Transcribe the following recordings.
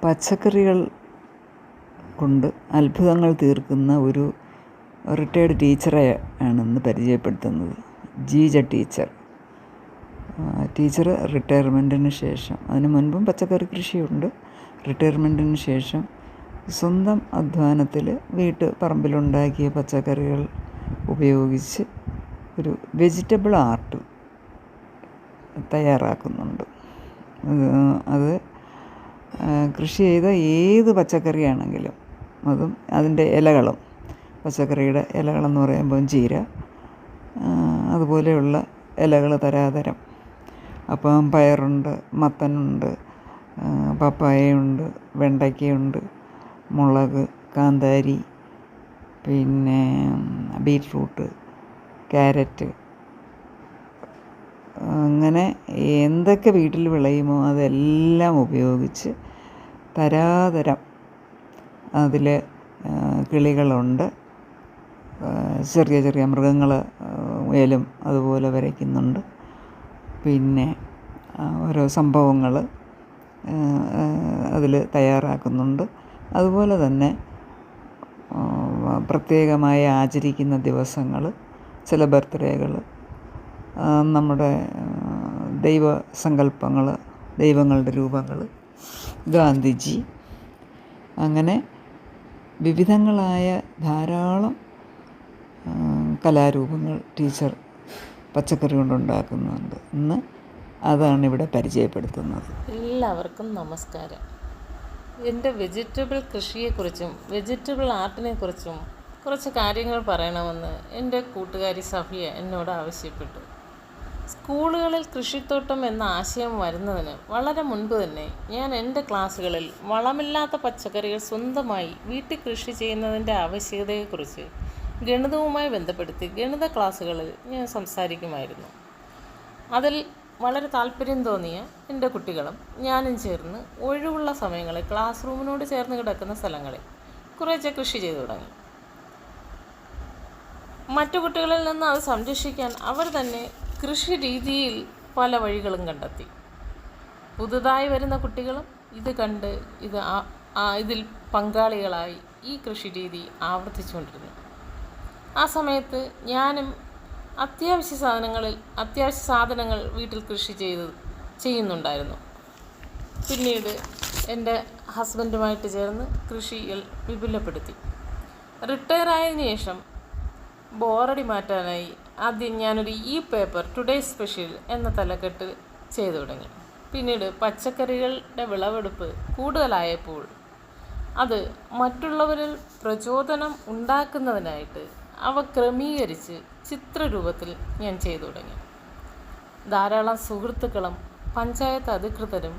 പച്ചക്കറികൾ കൊണ്ട് അത്ഭുതങ്ങൾ തീർക്കുന്ന ഒരു റിട്ടയർഡ് ടീച്ചറെ ആണ് ഇന്ന് പരിചയപ്പെടുത്തുന്നത്. ജീജ ടീച്ചർ. ടീച്ചർ റിട്ടയർമെൻറ്റിന് ശേഷം, അതിന് മുൻപും പച്ചക്കറി കൃഷിയുണ്ട്. റിട്ടയർമെൻറ്റിന് ശേഷം സ്വന്തം അധ്വാനത്തിൽ പറമ്പിലുണ്ടാക്കിയ പച്ചക്കറികൾ ഉപയോഗിച്ച് ഒരു വെജിറ്റബിൾ ആർട്ട് തയ്യാറാക്കുന്നുണ്ട്. അത് കൃഷി ചെയ്ത ഏത് പച്ചക്കറിയാണെങ്കിലും അതും അതിൻ്റെ ഇലകളും, പച്ചക്കറിയുടെ ഇലകളെന്ന് പറയുമ്പം ചീര, അതുപോലെയുള്ള ഇലകൾ തരാതരം. അപ്പം പയറുണ്ട്, മത്തനുണ്ട്, പപ്പായയുണ്ട്, വെണ്ടയ്ക്കയുണ്ട്, മുളക്, കാന്താരി, പിന്നെ ബീറ്റ്റൂട്ട്, ക്യാരറ്റ്, അങ്ങനെ എന്തൊക്കെ വീട്ടിൽ വിളയുമോ അതെല്ലാം ഉപയോഗിച്ച് തരാതരം അതിൽ കിളികളുണ്ട്, ചെറിയ ചെറിയ മൃഗങ്ങൾ മുയലും അതുപോലെ വരയ്ക്കുന്നുണ്ട്. പിന്നെ ഓരോ സംഭവങ്ങൾ അതിൽ തയ്യാറാക്കുന്നുണ്ട്. അതുപോലെ തന്നെ പ്രത്യേകമായി ആചരിക്കുന്ന ദിവസങ്ങൾ, ചില ബർത്ത്ഡേകൾ, നമ്മുടെ ദൈവസങ്കല്പങ്ങൾ, ദൈവങ്ങളുടെ രൂപങ്ങൾ, ഗാന്ധിജി, അങ്ങനെ വിവിധങ്ങളായ ധാരാളം കലാരൂപങ്ങൾ ടീച്ചർ പച്ചക്കറി കൊണ്ടുണ്ടാക്കുന്നുണ്ട്. ഇന്ന് അതാണ് ഇവിടെ പരിചയപ്പെടുത്തുന്നത്. എല്ലാവർക്കും നമസ്കാരം. എൻ്റെ വെജിറ്റബിൾ കൃഷിയെക്കുറിച്ചും വെജിറ്റബിൾ ആർട്ടിനെക്കുറിച്ചും കുറച്ച് കാര്യങ്ങൾ പറയണമെന്ന് എൻ്റെ കൂട്ടുകാരി സഫിയ എന്നോട് ആവശ്യപ്പെട്ടു. സ്കൂളുകളിൽ കൃഷിത്തോട്ടം എന്ന ആശയം വരുന്നതിന് വളരെ മുൻപ് തന്നെ ഞാൻ എൻ്റെ ക്ലാസ്സുകളിൽ വളമില്ലാത്ത പച്ചക്കറികൾ സ്വന്തമായി വീട്ടിൽ കൃഷി ചെയ്യുന്നതിൻ്റെ ആവശ്യകതയെക്കുറിച്ച് ഗണിതവുമായി ബന്ധപ്പെടുത്തി ഗണിത ക്ലാസ്സുകളിൽ ഞാൻ സംസാരിക്കുമായിരുന്നു. അതിൽ വളരെ താല്പര്യം തോന്നിയ എൻ്റെ കുട്ടികളും ഞാനും ചേർന്ന് ഒഴിവുള്ള സമയങ്ങളിൽ ക്ലാസ് റൂമിനോട് ചേർന്ന് കിടക്കുന്ന സ്ഥലങ്ങളിൽ കുറേശ്ശെ കൃഷി ചെയ്തു തുടങ്ങി. മറ്റു കുട്ടികളിൽ നിന്ന് അത് സംരക്ഷിക്കാൻ അവർ തന്നെ കൃഷി രീതിയിൽ പല വഴികളും കണ്ടെത്തി. പുതുതായി വരുന്ന കുട്ടികളും ഇത് കണ്ട് ഇതിൽ പങ്കാളികളായി ഈ കൃഷി രീതി ആവർത്തിച്ചുകൊണ്ടിരുന്നു. ആ സമയത്ത് ഞാനും അത്യാവശ്യ സാധനങ്ങൾ വീട്ടിൽ കൃഷി ചെയ്യുന്നുണ്ടായിരുന്നു. പിന്നീട് എൻ്റെ ഹസ്ബൻഡുമായിട്ട് ചേർന്ന് കൃഷിയിൽ വിപുലപ്പെടുത്തി. റിട്ടയർ ആയതിനു ശേഷം ബോറടി മാറ്റാനായി ആദ്യം ഞാനൊരു പേപ്പർ ടുഡേ സ്പെഷ്യൽ എന്ന തലക്കെട്ട് ചെയ്തു തുടങ്ങി. പിന്നീട് പച്ചക്കറികളുടെ വിളവെടുപ്പ് കൂടുതലായപ്പോൾ അത് മറ്റുള്ളവരിൽ പ്രചോദനം ഉണ്ടാക്കുന്നതിനായിട്ട് അവ ക്രമീകരിച്ച് ചിത്രരൂപത്തിൽ ഞാൻ ചെയ്തു തുടങ്ങി. ധാരാളം സുഹൃത്തുക്കളും പഞ്ചായത്ത് അധികൃതരും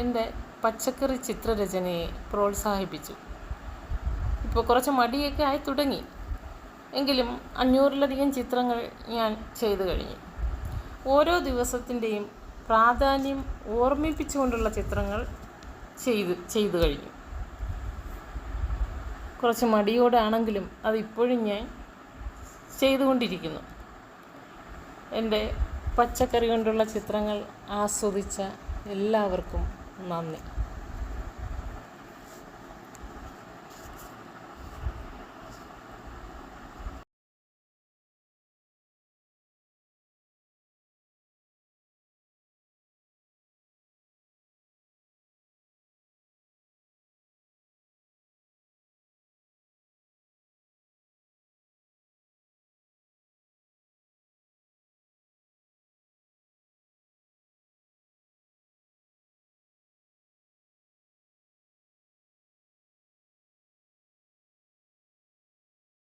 എൻ്റെ പച്ചക്കറി ചിത്രരചനയെ പ്രോത്സാഹിപ്പിച്ചു. ഇപ്പോൾ കുറച്ച് മടിയൊക്കെ ആയി തുടങ്ങി. എങ്കിലും 500-ലധികം ചിത്രങ്ങൾ ഞാൻ ചെയ്തു കഴിഞ്ഞു. ഓരോ ദിവസത്തിൻ്റെയും പ്രാധാന്യം ഓർമ്മിപ്പിച്ചുകൊണ്ടുള്ള ചിത്രങ്ങൾ ചെയ്തു കഴിഞ്ഞു. കുറച്ച് മടിയോടെ ആണെങ്കിലും അതിപ്പോഴും ഞാൻ ചെയ്തുകൊണ്ടിരിക്കുന്നു. എൻ്റെ പച്ചക്കറി കൊണ്ടുള്ള ചിത്രങ്ങൾ ആസ്വദിച്ച എല്ലാവർക്കും നന്ദി.